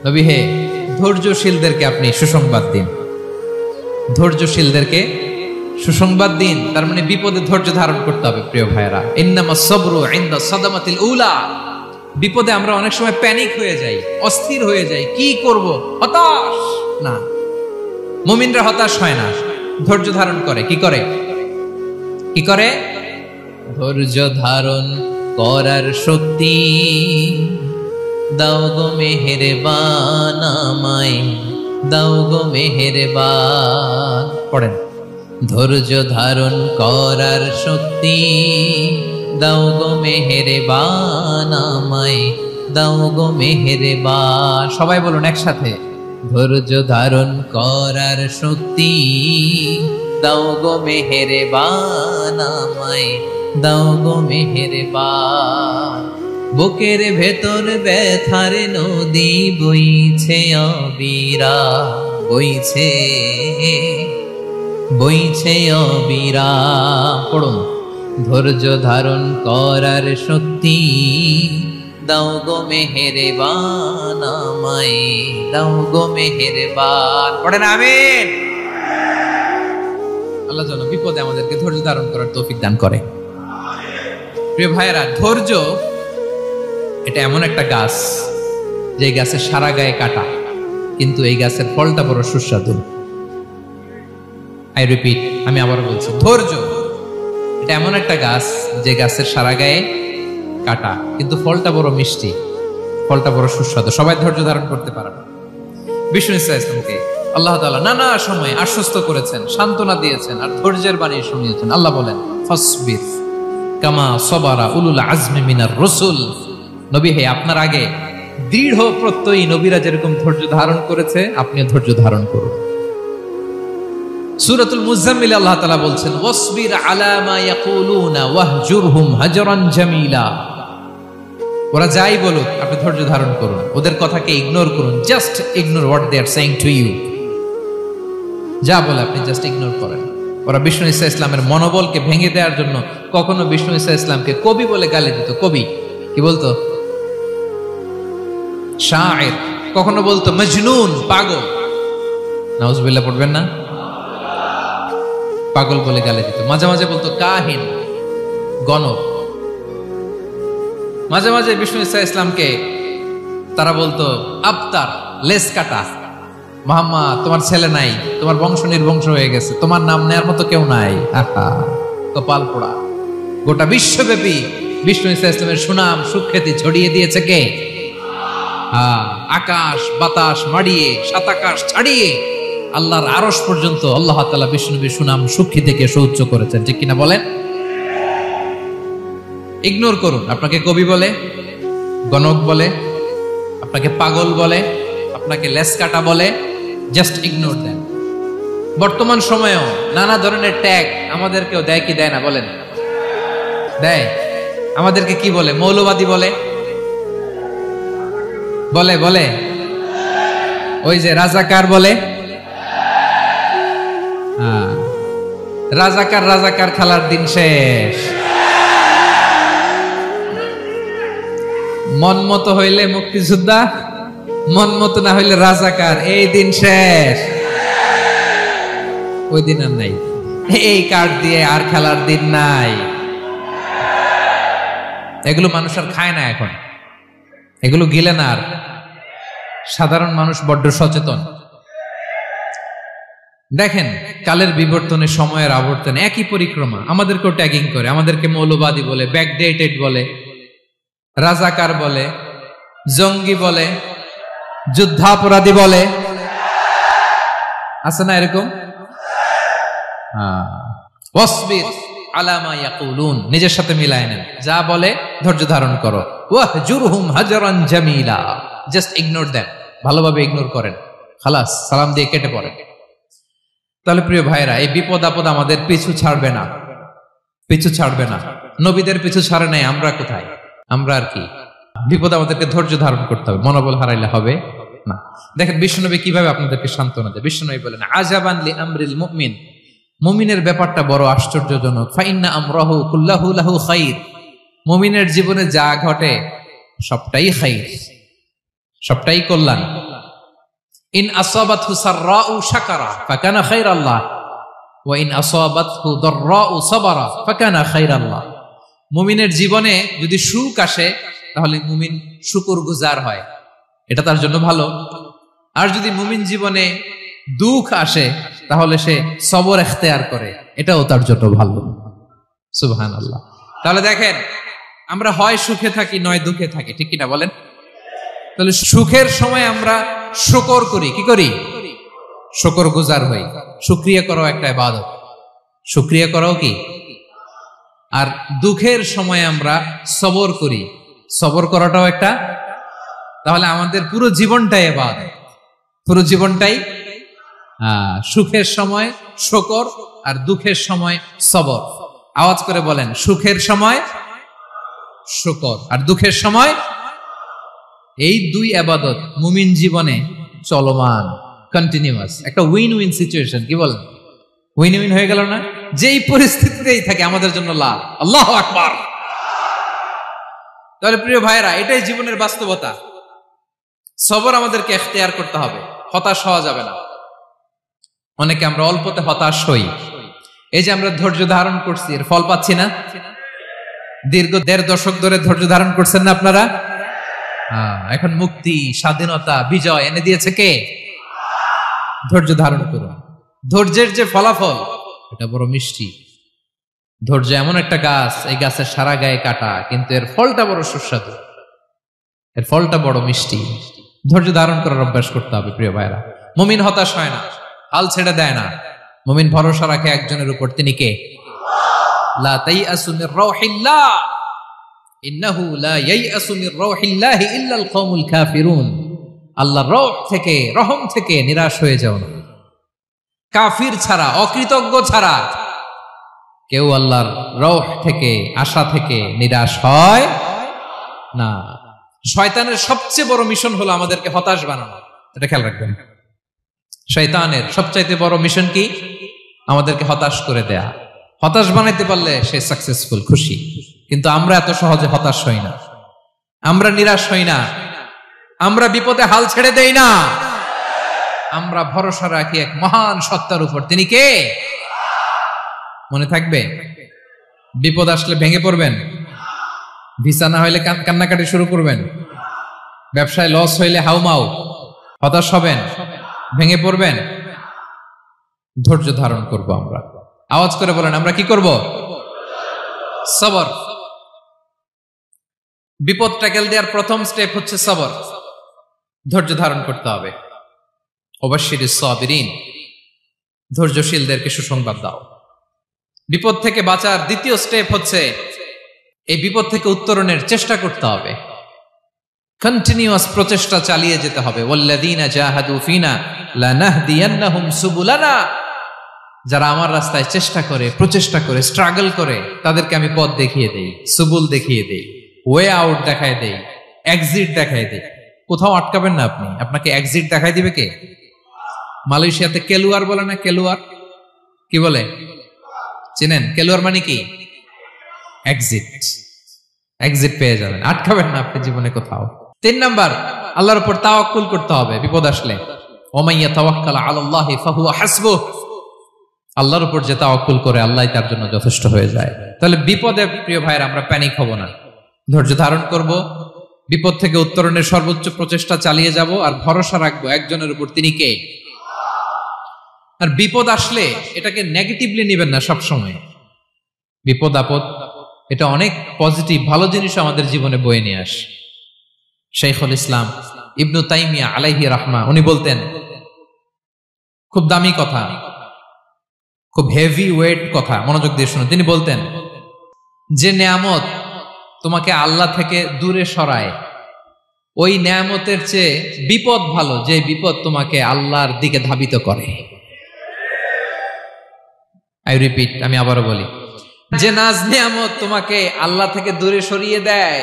নবী হে, ধৈর্যশীলদেরকে আপনি সুসংবাদ দিন, ধৈর্যশীলদেরকে সুসংবাদ দিন। তার মানে বিপদে ধৈর্য ধারণ করতে হবে প্রিয় ভাইয়েরা। ইন্নামাস সাবরু ইনদা সাদামাতিল উলা। বিপদে আমরা অনেক সময় প্যানিক হয়ে যাই, অস্থির হয়ে যাই, কি করব, হতাশ। না, মুমিনরা হতাশ হয় না, ধৈর্য ধারণ করে। কি করে? কি করে? ধৈর্য ধারণ করার শক্তি দাও গো মেহেরবান আমায়, দাও গো মেহেরবান। পড়েন, ধৈর্য ধারণ করার শক্তি দাও গো মেহেরবান আমায়, দাও গো মেহেরবান। সবাই বলুন একসাথে, ধৈর্য ধারণ করার শক্তি দাও গো মেহেরবান আমায়, দাও গো মেহেরবান। বুকের ভেতর ব্যথার নদী বইছে অবিরা, বইছে বইছে অবিরা। পড়ুন, ধৈর্য ধারণ করার শক্তি দাও গো মেহেরবান আমায়, দাও গো মেহেরবান। পড়েন আমিন। আল্লাহ যেন বিপদে আমাদেরকে ধৈর্য ধারণ করার তৌফিক দান করে। প্রিয় ভাইয়েরা, ধৈর্য এটা এমন একটা গাছ যে গাছের সারা গায়ে কাটা, কিন্তু এই গাছের ফলটা বড় সুস্বাদু। আই রিপিট, আমি আবার বলছি, ধৈর্য এটা এমন একটা গাছ যে গাছের সারা গায়ে কাটা, কিন্তু ফলটা বড় মিষ্টি, ফলটা বড় সুস্বাদু। সবাই ধৈর্য ধারণ করতে পারে না। বিষ্ণু ইসলামকে আল্লাহ তাআলা নানা সময় আশ্বস্ত করেছেন, সান্ত্বনা দিয়েছেন, আর ধৈর্যের বাণী শুনিয়েছেন। আল্লাহ বলেন, ফাসবির কামা সাবারা উলুল আজমি মিনার রাসূল। নবী হে, আপনার আগে দৃঢ় প্রত্যয়ী নবীরা যেরকম ধৈর্য ধারণ করেছে, আপনিও ধৈর্য ধারণ করুন। সূরাতুল মুজাম্মিল আল্লাহ তাআলা বলছেন, ওয়াসবির আলা মা ইয়াকুলুনা ওয়াহজুরহুম হাজরান জামিলা। ওরা যাই বলুক, আপনি ধৈর্য ধারণ করুন, ওদের কথাকে ইগনোর করুন। Just ignore what they are saying to you. যা বলে আপনি জাস্ট ইগনোর করেন। ওরা বিষ্ণু ঈসা ইসলামের মনোবলকে ভেঙে দেওয়ার জন্য কখনো বিষ্ণু ঈসা ইসলামকে কবি বলে গালি দিত। কবি কি বলতো? শায়ের। কখনো বলতো মজনুন, পাগল। নাউজুবিল্লাহ পড়বেন না? পাগল বলে গালি দিত। মাঝে মাঝে বলতো কাহিন, গণক। মাঝে মাঝে বিষ্ণু ঈসা ইসলামকে তারা বলতো আবতার, লেস কাটা। মুহাম্মদ, তোমার ছেলে নাই, তোমার বংশ নির্বংশ হয়ে গেছে, তোমার নাম নেয়ার মতো কেউ নাই। আহা, কপাল পোড়া। গোটা বিশ্বব্যাপী বিষ্ণু ঈসা ইসলামের সুনাম সুখ্যাতি ছড়িয়ে দিয়েছে কে? আকাশ বাতাস মাড়িয়ে, সাত আকাশ ছাড়িয়ে আল্লাহর আরশ পর্যন্ত আল্লাহ তাআলা বিষ্ণুবীর সুনাম সুখ্যাতিকে সুউচ্চ করেছেন। ঠিক কিনা বলেন? ইগনোর করুন। আপনাকে কবি বলে, গণক বলে, আপনাকে পাগল বলে, আপনাকে লেস কাটা বলে, জাস্ট ইগনোর দেন। বর্তমান সময়েও নানা ধরনের ট্যাগ আমাদেরকেও দেয় কি দেয় না বলেন? দেয়। আমাদেরকে কি বলে? মৌলবাদী বলে, বলে বলে ওই যে রাজাকার বলে। রাজাকার রাজাকার খেলার দিন শেষ। মন মতো হইলে মুক্তিযোদ্ধা, মন মতো না হইলে রাজাকার, এই দিন শেষ। ওই দিন আর নাই। এই কার্ড দিয়ে আর খেলার দিন নাই। এগুলো মানুষ আর খায় না এখন, এগুলো গিলে না আর। সাধারণ মানুষ বড্ড সচেতন। দেখেন, কালের বিবর্তনে, সময়ের আবর্তনে একই পরিক্রমা আমাদেরকেও ট্যাগিং করে। আমাদেরকে মৌলবাদী বলে, ব্যাকডেটেড বলে, রাজাকার বলে, জঙ্গি বলে, যুদ্ধাপরাধী বলে। আছে না এরকম? ওয়াসবির আলা মা ইয়াকুলুন, নিজের সাথে মিলায় নেন। যা বলে ধৈর্য ধারণ করো। ওয়াহজুরহুম হাজরান জামিলা, জাস্ট ইগনোর দেন, ভালোভাবে ইগনোর করেন, খালাস, সালাম দিয়ে কেটে পড়েন। তাহলে প্রিয় ভাইরা, এই বিপদ আপদ আমাদের পিছু ছাড়বে না, পিছু ছাড়বে না। নবীদের পিছু ছাড়ে নাই, আমরা কোথায়? আমরা আর কি? বিপদ আমাদেরকে ধৈর্য ধারণ করতে হবে, মনোবল হারাইলে হবে না। দেখেন বিশ্বনবী কিভাবে আপনাদেরকে সান্ত্বনা দেয়। বিশ্বনবী বলেন, আজাবান লি আমরিল মুমিন, মুমিনের ব্যাপারটা বড় আশ্চর্যজনক। ফাইন্না আমরাহু কুল্লাহু লাহু খাইর, মুমিনের জীবনে যা ঘটে সবটাই খাইর, সবটাই কল্যাণ। ইন আসাবাতহু সাররাউ শাকারা ফাকানা খায়রাল্লাহ ওয়া ইন আসাবাতহু দাররাউ সাবারা ফাকানা খায়রাল্লাহ। মুমিনের জীবনে যদি সুখ আসে তাহলে মুমিন শুকরগুজার হয়, এটা তার জন্য ভালো। আর যদি মুমিন জীবনে দুঃখ আসে তাহলে সে সবর ইখতিয়ার করে, এটাও তার জন্য ভালো। সুবহানাল্লাহ। তাহলে দেখেন, আমরা হয় সুখে থাকি নয় দুঃখে থাকি, ঠিক কিনা বলেন? তাহলে সুখের সময় আমরা শুকর করি, কি করি? শুকরগুজার হই। শুকরিয়া করাও একটা ইবাদত, শুকরিয়া করাও কি? আর দুঃখের সময় আমরা সবর করি, সবর করাটাও একটা। তাহলে আমাদের পুরো জীবনটাই ইবাদত, পুরো জীবনটাই সুখের সময় শুকর আর দুঃখের সময় সবর। আওয়াজ করে বলেন, সুখের সময় শুকর আর দুঃখের সময়। এই দুই ইবাদত মুমিন জীবনে চলমান, কন্টিনিউয়াস, একটা উইন উইন সিচুয়েশন। কি বলেন? উইন উইন হয়ে গেল না? যেই পরিস্থিতিতেই থাকে আমাদের জন্য লাভ। আল্লাহু আকবার। তাহলে প্রিয় ভাইরা, এটাই জীবনের বাস্তবতা। সবর আমাদেরকে ইখতিয়ার করতে হবে, হতাশ হওয়া যাবে না। অনেকে আমরা অল্পতে হতাশ হই। এই যে আমরা ধৈর্য ধারণ করছি, এর ফল পাচ্ছি না? দীর্ঘ 1.5 দশক ধরে ধৈর্য ধারণ করছেন না আপনারা? এখন মুক্তি, স্বাধীনতা, বিজয় এনে দিয়েছে কে? ধৈর্য ধারণ করুন। ধৈর্যের যে ফলাফল, এটা বড় মিষ্টি। ধৈর্য এমন একটা গাছ, এই গাছের সারা গায়ে কাটা, কিন্তু এর ফলটা বড় সুস্বাদু, এর ফলটা বড় মিষ্টি। ধৈর্য ধারণ করার অভ্যাস করতে হবে প্রিয় ভাইরা। মুমিন হতাশ হয় না, হাল ছেড়ে দেয় না। মুমিন ভরসা রাখে একজনের উপর, তিনি কে? লা তাইআসু মির রাউহিল্লাহ ইন্নাহু লা ইয়াইআসু মির রাউহিল্লাহি ইল্লাল কওমুল কাফিরুন। আল্লাহর রহ থেকে, রহম থেকে নিরাশ হয়ে যাও না। কাফির ছাড়া, অকৃতজ্ঞ ছাড়া কেউ আল্লাহর রহ থেকে, আশা থেকে নিরাশ হয় না। শয়তানের সবচেয়ে বড় মিশন হলো আমাদেরকে হতাশ বানানো, এটা খেয়াল রাখবেন। শয়তানের সবচাইতে বড় মিশন কি? আমাদেরকে হতাশ করে দেয়া। হতাশ বানাইতে পারলে সে সাকসেসফুল, খুশি। কিন্তু আমরা এত সহজে হতাশ হই না, আমরা নিরাশ হই না, আমরা বিপদে হাল ছেড়ে দেই না। আমরা ভরসা রাখি এক মহান সত্তার উপর, তিনি কে? মনে থাকবে, বিপদ আসলে ভেঙে পড়বেন, ভিসা না হইলে কান্নাকাটি শুরু করবেন, ব্যবসায় লস হইলে হাউমাউ, হতাশ হবেন, ভেঙে পড়বেন। ধৈর্য ধারণ করব আমরা। আওয়াজ করে বলেন, আমরা কি করব? সবর। বিপদ ট্যাকেল দেওয়ার প্রথম স্টেপ হচ্ছে সবর, ধৈর্য ধারণ করতে হবে। অবশ্যই সাবিরিন, ধৈর্যশীলদেরকে সুসংবাদ দাও। বিপদ থেকে বাঁচার দ্বিতীয় স্টেপ হচ্ছে এই বিপদ থেকে উত্তরণের চেষ্টা করতে হবে। কন্টিনিউয়াস প্রচেষ্টা চালিয়ে যেতে হবে। ওয়াল্লাযীনা জাহাদু ফিনা লানাহদিয়ান্নাহুম সুবুলানা। যারা আমার রাস্তায় চেষ্টা করে, প্রচেষ্টা করে, স্ট্রাগল করে, তাদেরকে আমি পথ দেখিয়ে দেই, সুবুল দেখিয়ে দেই, ওয়ে আউট দেখায় দেই, এক্সিট দেখায় দেই। কোথাও আটকাবেন না আপনি, আপনাকে এক্সিট দেখায় দিবে কে? মালয়েশিয়াতে কেলুয়ার বলে না? কেলুয়ার কি বলে চিনেন? কেলুয়ার মানে কি? এক্সিট। এক্সিট পেয়ে যাবেন, আটকাবেন না আপনি জীবনে কোথাও। 3 নাম্বার, আল্লাহর উপর তাওয়াক্কুল করতে হবে বিপদ আসলে। ওমাইয়া তাওয়াক্কাল আলাল্লাহি ফাহুয়া হাসবুহ। আল্লাহর উপর যে তাওয়াক্কুল করে, আল্লাহই তার জন্য যথেষ্ট হয়ে যায়। তাহলে বিপদে প্রিয় ভাইরা আমরা প্যানিক হব না, ধৈর্য ধারণ করব, বিপদ থেকে উত্তরণের সর্বোচ্চ প্রচেষ্টা চালিয়ে যাব, আর ভরসা রাখবো একজনের উপর, তিনি কে? আর বিপদ আসলে এটাকে নেগেটিভলি নেবেন না সবসময়। বিপদ আপদ এটা অনেক পজিটিভ, ভালো জিনিস আমাদের জীবনে বয়ে নিয়ে আসে। শাইখুল ইসলাম ইবনু তাইমিয়া আলাইহি রাহমা, উনি বলতেন, খুব দামি কথা, খুব হেভি ওয়েট কথা, মনোযোগ দিয়ে শুনুন। তিনি বলতেন, যে নেয়ামত তোমাকে আল্লাহ থেকে দূরে সরায়, ওই নেয়ামতের চেয়ে বিপদ ভালো যে বিপদ তোমাকে আল্লাহর দিকে ধাবিত করে। আই রিপিট, আমি আবারও বলি, যে নাজ নেয়ামত তোমাকে আল্লাহ থেকে দূরে সরিয়ে দেয়,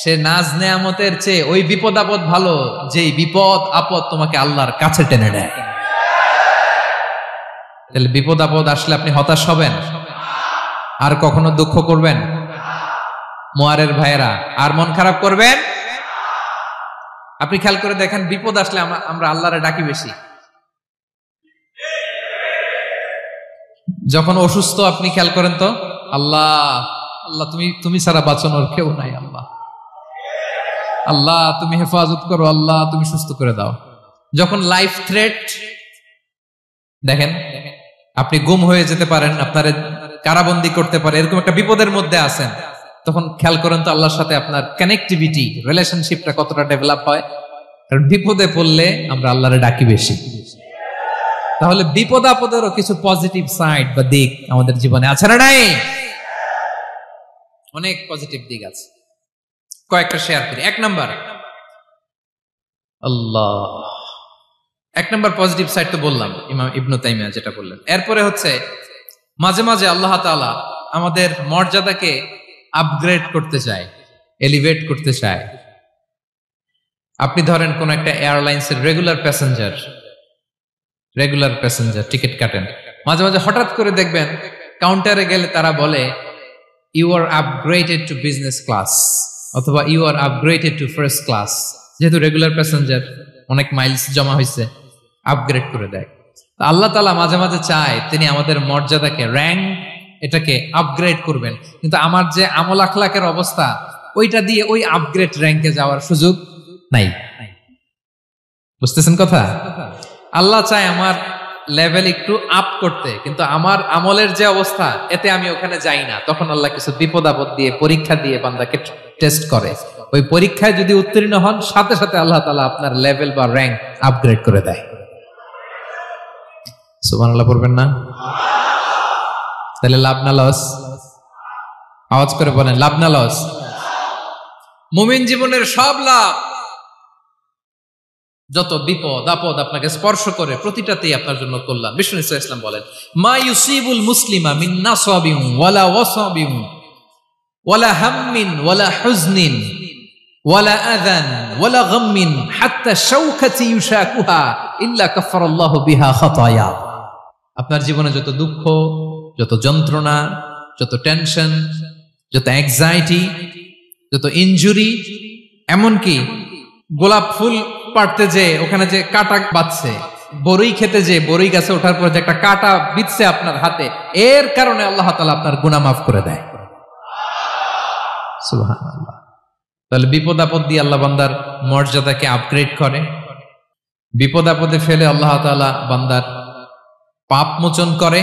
সে নাজ নেয়ামতের চেয়ে ওই বিপদ আপদ ভালো যে বিপদ আপদ তোমাকে আল্লাহর কাছে টেনে নেয়। তাহলে বিপদ আপদ আসলে আপনি হতাশ হবেন? আর কখনো দুঃখ করবেন? মোয়ারের ভাইয়েরা, আর মন খারাপ করবেন? আপনি খেয়াল করে দেখেন, বিপদ আসলে আমরা আল্লাহরে ডাকি বেশি। যখন অসুস্থ আপনি খেয়াল করেন তো, আল্লাহ আল্লাহ তুমি ছাড়া বাঁচানোর কেউ নাই, আল্লাহ আল্লাহ তুমি হেফাজত করো, আল্লাহ তুমি সুস্থ করে দাও। যখন লাইফ থ্রেট, দেখেন আপনি গুম হয়ে যেতে পারেন, আপনার কারাবন্দী করতে পারে, এরকম একটা বিপদের মধ্যে আছেন, তখন খেয়াল করেন তো আল্লাহর সাথে আপনার কানেক্টিভিটি, রিলেশনশিপটা কতটা ডেভেলপ হয়। কারণ বিপদে পড়লে আমরা আল্লাহরে ডাকি বেশি। তাহলে বিপদ আপদেরও কিছু পজিটিভ সাইড বা দিক আমাদের জীবনে আছে না নাই? অনেক পজিটিভ দিক আছে, কয়েকটা শেয়ার করি। এক নাম্বার পজিটিভ সাইড তো বললাম, ইমাম ইবনে তাইমিয়া যেটা বললেন। এরপরে হচ্ছে মাঝে মাঝে আল্লাহ তাআলা আমাদের মর্যাদাকে আপগ্রেড করতে চায়, এলিভেট করতে চায়। আপনি ধরেন কোন একটা এয়ারলাইন্সের রেগুলার প্যাসেঞ্জার টিকিট কাটেন, মাঝে মাঝে হঠাৎ করে দেখবেন কাউন্টারে গেলে তারা বলে you are upgraded to business class, অথবা you are upgraded to first class. যেহেতু রেগুলার প্যাসেঞ্জার, অনেক মাইলস জমা হয়েছে, আপগ্রেড করে দেয়। আল্লাহ তাআলা মাঝে মাঝে চায় তিনি আমাদের মর্যাদাকে, র্যাঙ্ক, এটাকে আপগ্রেড করবেন, কিন্তু আমার যে আমল আখলাকের অবস্থা, ওইটা দিয়ে ওই আপগ্রেড র্যাঙ্কে যাওয়ার সুযোগ নাই। বুঝতেছেন কথা? আল্লাহ চায় আমার লেভেল একটু আপ করতে, কিন্তু আমার আমলের যে অবস্থা, এতে আমি ওখানে যাই না। তখন আল্লাহ কিছু বিপদ আপদ দিয়ে, পরীক্ষা দিয়ে বান্দাকে টেস্ট করে। ওই পরীক্ষায় যদি উত্তীর্ণ হন, সাথে সাথে আল্লাহ তাআলা আপনার লেভেল বা র্যাঙ্ক আপগ্রেড করে দেয়। সুবহানাল্লাহ পড়বেন না? তাহলে লাভ না লস? আওয়াজ করে বলেন, লাভ না লস? মুমিন জীবনের সব লাভ। যত বিপদ আপদ আপনাকে স্পর্শ করে, প্রতিটাতেই আপনার জন্য কল্যাণ। বিষ্ণু ইসলাম বলেন, মা ইউসিবুল মুসলিমা মিন নাসাবিন ওয়ালা ওয়াসাবিন ওয়ালা হাম্মিন ওয়ালা হুজনিন ওয়ালা আযান ওয়ালা গাম্মিন হাত্তা শাওকাতি ইউশাকুহা ইল্লা কাফারাল্লাহু বিহা খাতায়া। আপনার জীবনে যত দুঃখ, যত যন্ত্রণা, যত টেনশন, যত অ্যাংজাইটি, যত ইনজুরি, এমনকি গোলাপ ফুল পাড়তে যে ওখানে যে কাটা বাঁধছে, বরই খেতে যে বরই গাছে ওঠার পর যে একটা কাটা বিঁধছে আপনার হাতে, এর কারণে আল্লাহ তাআলা আপনার গুনাহ মাফ করে দেয়। সুবহানাল্লাহ। তাহলে বিপদ আপদ দিয়ে আল্লাহ বান্দার মর্যাদাকে আপগ্রেড করে। বিপদ আপদে ফেলে আল্লাহ তাআলা বান্দার পাপ মোচন করে।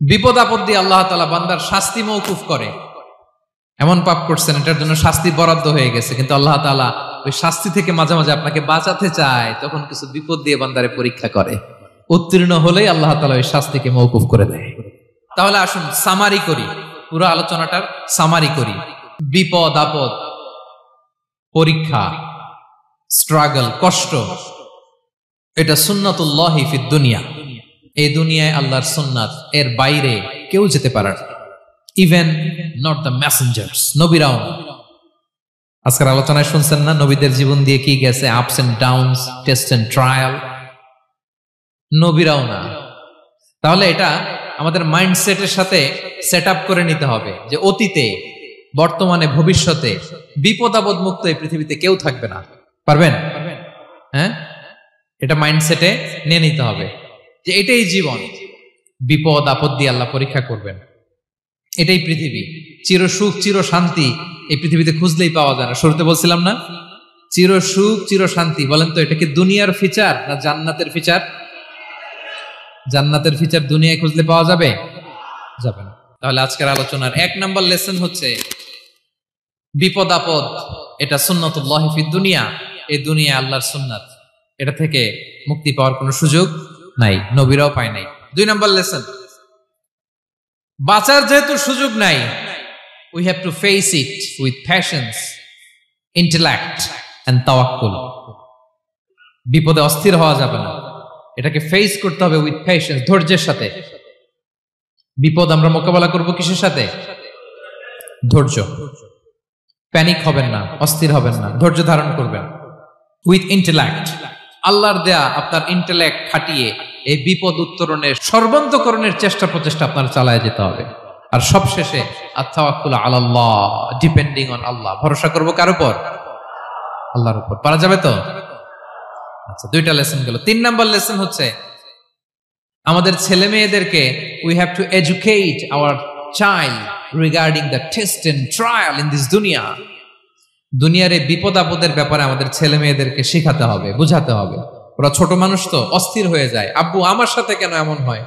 বিপদ আপদ দিয়ে আল্লাহ তাআলা বান্দার শাস্তি মওকুফ করে। এমন পাপ করছেন, এটার জন্য শাস্তি বরাদ্দ হয়ে গেছে, কিন্তু আল্লাহ তাআলা ওই শাস্তি থেকে মাঝে মাঝে আপনাকে বাঁচাতে চায়, তখন কিছু বিপদ দিয়ে বান্দারে পরীক্ষা করে। উত্তীর্ণ হলেই আল্লাহ তাআলা ওই শাস্তিকে মওকুফ করে দেয়। তাহলে আসুন সামারি করি, পুরো আলোচনাটার সামারি করি। বিপদ আপদ, পরীক্ষা, স্ট্রাগল, কষ্ট, এটা সুন্নাতুল্লাহি ফিদ দুনিয়া। এই দুনিয়ায় আল্লাহর সুন্নাত, এর বাইরে কেউ যেতে পারে না। ইভেন নট দ্য মেসেঞ্জার্স, নবীরাও না। আজকের আলোচনায় শুনছেন না নবীদের জীবন দিয়ে কি গেছে, ups and downs, test and trial, নবীরাও না। তাহলে এটা আমাদের মাইন্ডসেটের সাথে সেট আপ করে নিতে হবে যে অতীতে, বর্তমানে, ভবিষ্যতে বিপদ আপদ মুক্ত এই পৃথিবীতে কেউ থাকবে না। পারবেন? হ্যাঁ, এটা মাইন্ডসেটে নিয়ে নিতে হবে যে এটাই জীবন, বিপদ আপদ দিয়ে আল্লাহ পরীক্ষা করবেন। এটাই পৃথিবী। চির সুখ, চির শান্তি এই পৃথিবীতে খুঁজলেই পাওয়া যায় না। শুরুতে বলছিলাম না, চির সুখ, চির শান্তি। বলেন তো, এটা কি দুনিয়ার ফিচার না জান্নাতের ফিচার? জান্নাতের ফিচার দুনিয়ায় খুঁজলে পাওয়া যাবে? যাবে না। তাহলে আজকের আলোচনার 1 নম্বর লেসন হচ্ছে বিপদ আপদ এটা সুন্নাতুল্লাহি ফিদ দুনিয়া। এই দুনিয়া আল্লাহর সুন্নাত, এটা থেকে মুক্তি পাওয়ার কোনো সুযোগ নাই, নবীরাও পায় নাই। 2 নম্বর লেসন, বাঁচার যেহেতু সুযোগ নাই, we have to face it with patience, intellect and tawakkul. বিপদে অস্থির হওয়া যাবে না, এটাকে ফেস করতে হবে উইথ পেশেন্স, ধৈর্যের সাথে। বিপদ আমরা মোকাবেলা করব কিসের সাথে? ধৈর্য। প্যানিক হবেন না, অস্থির হবেন না, ধৈর্য ধারণ করবেন। উইথ ইন্টেলেক্ট, আল্লাহর দেয়া আপনার ইন্টেলেক্ট খাটিয়ে এই বিপদ উত্তরণের সর্বান্তকরণের চেষ্টা প্রচেষ্টা আপনার চালায় যেতে হবে। আর সবশেষে আত-তাওয়াক্কুল আলাল্লাহ, ডিপেন্ডিং অন আল্লাহ, ভরসা করব কার উপর? আল্লাহর উপর। পারা যাবে তো? আচ্ছা, দুইটা লেসন গেল। 3 নাম্বার লেসন হচ্ছে আমাদের ছেলে মেয়েদেরকে we have to educate our child regarding the test and trial in this দুনিয়া। দুনিয়ার এই বিপদ আপদের ব্যাপারে আমাদের ছেলে মেয়েদেরকে শেখাতে হবে, বুঝাতে হবে। ওরা ছোট মানুষ তো অস্থির হয়ে যায়, আব্বু আমার সাথে কেন এমন হয়,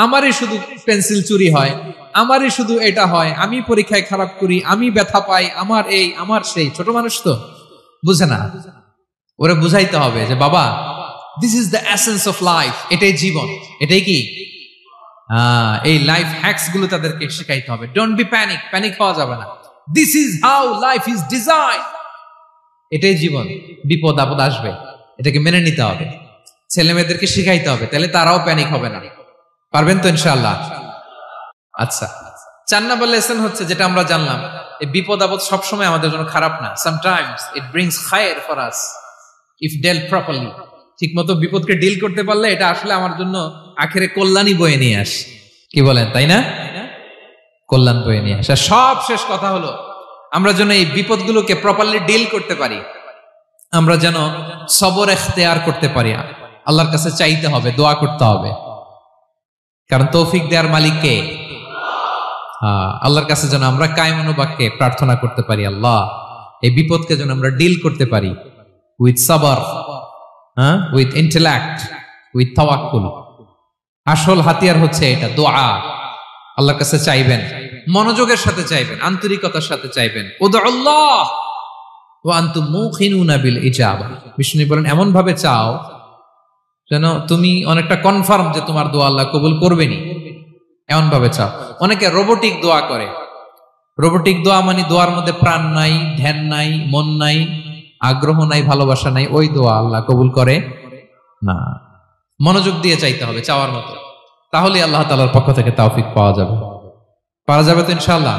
আমারই শুধু পেন্সিল চুরি হয়, আমারই শুধু এটা হয়, আমি পরীক্ষায় খারাপ করি, আমি ব্যথা পাই, আমার এই আমার সেই। ছোট মানুষ তো বুঝে না। ওরা বুঝাইতে হবে যে বাবা, this is the essence of life, এটাই জীবন, এটাই কি এই লাইফ হ্যাকস গুলো তাদেরকে শেখাইতে হবে। ডোন্ট বি প্যানিক, প্যানিক হওয়া যাবে না। This is how life is design, এটাই জীবন। বিপদ আপদ আসবে, এটাকে মেনে নিতে হবে, ছেলে মেয়েদেরকে শিখাইতে হবে, তাহলে তারাও প্যানিক হবে না। পারবেন তো ইনশাআল্লাহ? আচ্ছা, 4 নাম্বার লেসন হচ্ছে যেটা আমরা জানলাম, এই বিপদ আপদ সবসময় আমাদের জন্য খারাপ না। সামটাইমস ইট ব্রিংস খায়ের for us if dealt properly. ঠিক মতো বিপদকে ডিল করতে পারলে এটা আসলে আমার জন্য আখেরে কল্যাণই বয়ে নিয়ে আসে। কি বলেন, তাই না? কল্যাণ বয়ে নিয়ে আসে। সব শেষ কথা হলো, আমরা যেন এই বিপদগুলোকে প্রপারলি ডিল করতে পারি, আমরা যেন সবর ইখতিয়ার করতে পারি। আল্লাহর কাছে চাইতে হবে, দোয়া করতে হবে, কারণ তৌফিক দেওয়ার মালিক কে? আল্লাহর কাছে যেন আমরা কায়মনোবাক্যে প্রার্থনা করতে পারি, আল্লাহ এই বিপদকে যেন আমরা ডিল করতে পারি উইথ সাবর, উইথ ইন্টেলেক্ট, উইথ তাওয়াক্কুল। আসল হাতিয়ার হচ্ছে এটা, দোয়া। আল্লাহর কাছে চাইবেন, মনোযোগের সাথে চাইবেন, আন্তরিকতার সাথে চাইবেন। উদউল্লাহ ওয়া আনতুম মুকিনুনা বিল ইজাবা। বিষ্ণু বলেন এমন ভাবে চাও যেন তুমি অনেকটা কনফার্ম যে তোমার দোয়া আল্লাহ কবুল করবেনই, এমন ভাবে চাও। অনেকে রোবোটিক দোয়া করে। রোবোটিক দোয়া মানে দোয়ার মধ্যে প্রাণ নাই, ধ্যান নাই, মন নাই, আগ্রহ নাই, ভালোবাসা নাই। ওই দোয়া আল্লাহ কবুল করে না। মনোযোগ দিয়ে চাইতে হবে চাওয়ার মতো, তাহলে আল্লাহ তাআলার পক্ষ থেকে তৌফিক পাওয়া যাবে। পারা যাবে তো ইনশাআল্লাহ?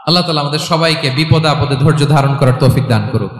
আল্লাহ তাআলা আমাদের সবাইকে বিপদে আপদে ধৈর্য ধারণ করার তৌফিক দান করুক।